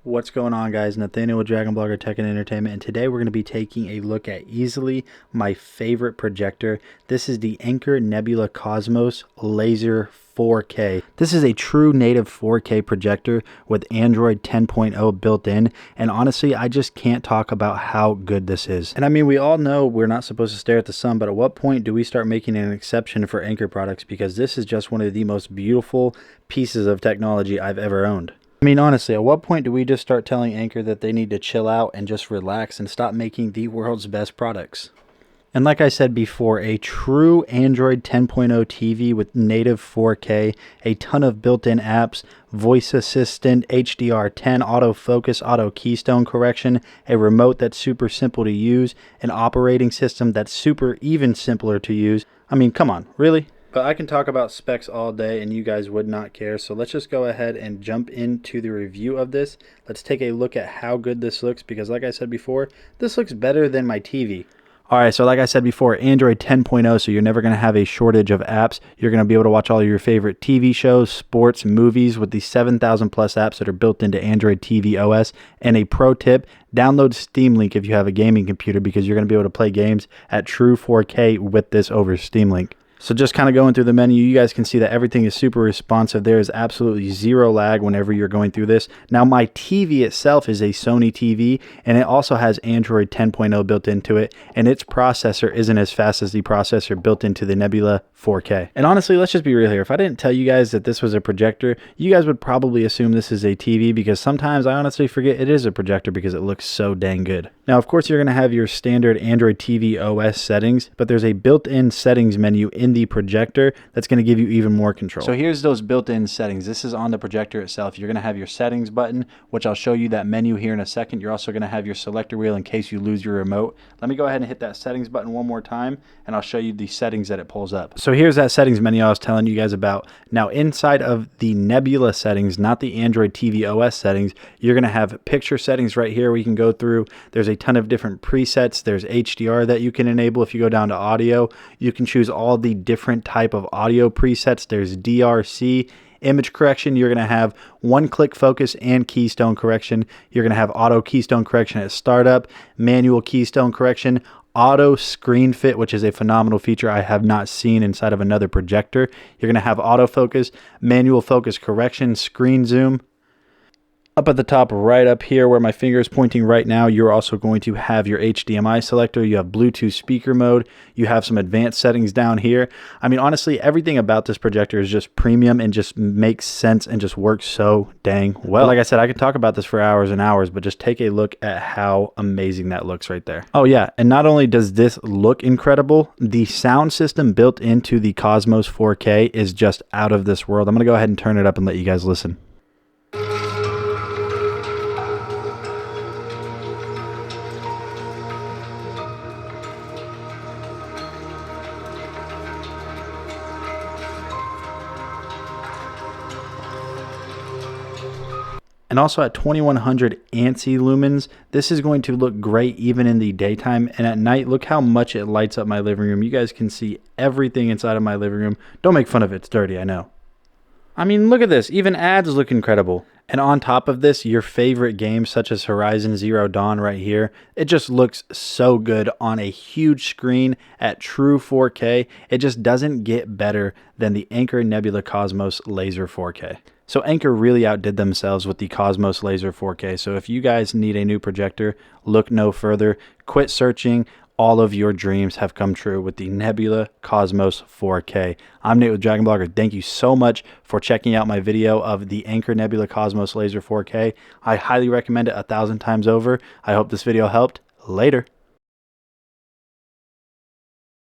What's going on, guys? Nathaniel with Dragon Blogger Tech and Entertainment, and today we're going to be taking a look at easily my favorite projector. This is the Anker Nebula Cosmos Laser 4K. This is a true native 4K projector with Android 10.0 built in, and honestly, I just can't talk about how good this is. And I mean, we all know we're not supposed to stare at the sun, but at what point do we start making an exception for Anker products? Because this is just one of the most beautiful pieces of technology I've ever owned. I mean, honestly, at what point do we just start telling Anker that they need to chill out and just relax and stop making the world's best products? And like I said before, a true Android 10.0 TV with native 4K, a ton of built-in apps, voice assistant, HDR10, autofocus, auto keystone correction, a remote that's super simple to use, an operating system that's super even simpler to use. I mean, come on, really? But I can talk about specs all day and you guys would not care. So let's just go ahead and jump into the review of this. Let's take a look at how good this looks, because like I said before, this looks better than my TV. Alright, so like I said before, Android 10.0, so you're never going to have a shortage of apps. You're going to be able to watch all your favorite TV shows, sports, movies with the 7,000 plus apps that are built into Android TV OS. And a pro tip, download Steam Link if you have a gaming computer, because you're going to be able to play games at true 4K with this over Steam Link. So just kind of going through the menu, you guys can see that everything is super responsive. There is absolutely zero lag whenever you're going through this. Now, my TV itself is a Sony TV, and it also has Android 10.0 built into it, and its processor isn't as fast as the processor built into the Nebula 4K. And honestly, let's just be real here. If I didn't tell you guys that this was a projector, you guys would probably assume this is a TV, because sometimes I honestly forget it is a projector because it looks so dang good. Now, of course, you're going to have your standard Android TV OS settings, but there's a built-in settings menu in the projector that's going to give you even more control. So here's those built-in settings. This is on the projector itself. You're going to have your settings button, which I'll show you that menu here in a second. You're also going to have your selector wheel in case you lose your remote. Let me go ahead and hit that settings button one more time, and I'll show you the settings that it pulls up. So here's that settings menu I was telling you guys about. Now, inside of the Nebula settings, not the Android TV OS settings, you're going to have picture settings right here we can go through. There's a ton of different presets. There's HDR that you can enable. If you go down to audio, you can choose all the different type of audio presets. There's DRC, image correction. You're going to have one-click focus and keystone correction. You're going to have auto keystone correction at startup, manual keystone correction, auto screen fit, which is a phenomenal feature I have not seen inside of another projector. You're going to have autofocus, manual focus correction, screen zoom. Up at the top right up here where my finger is pointing right now, you're also going to have your HDMI selector. You have Bluetooth speaker mode. You have some advanced settings down here. I mean, honestly, everything about this projector is just premium and just makes sense and just works so dang well. But like I said, I could talk about this for hours and hours, but just take a look at how amazing that looks right there. Oh yeah, and not only does this look incredible, the sound system built into the Cosmos 4K is just out of this world. I'm going to go ahead and turn it up and let you guys listen. And also at 2100 ANSI lumens, this is going to look great even in the daytime. And at night, look how much it lights up my living room. You guys can see everything inside of my living room. Don't make fun of it. It's dirty, I know. I mean, look at this. Even ads look incredible. And on top of this, your favorite games such as Horizon Zero Dawn right here, it just looks so good on a huge screen at true 4K. It just doesn't get better than the Anker Nebula Cosmos Laser 4K. So Anker really outdid themselves with the Cosmos Laser 4K. So if you guys need a new projector, look no further. Quit searching. All of your dreams have come true with the Nebula Cosmos 4K. I'm Nate with Dragon Blogger. Thank you so much for checking out my video of the Anker Nebula Cosmos Laser 4K. I highly recommend it 1,000 times over. I hope this video helped. Later.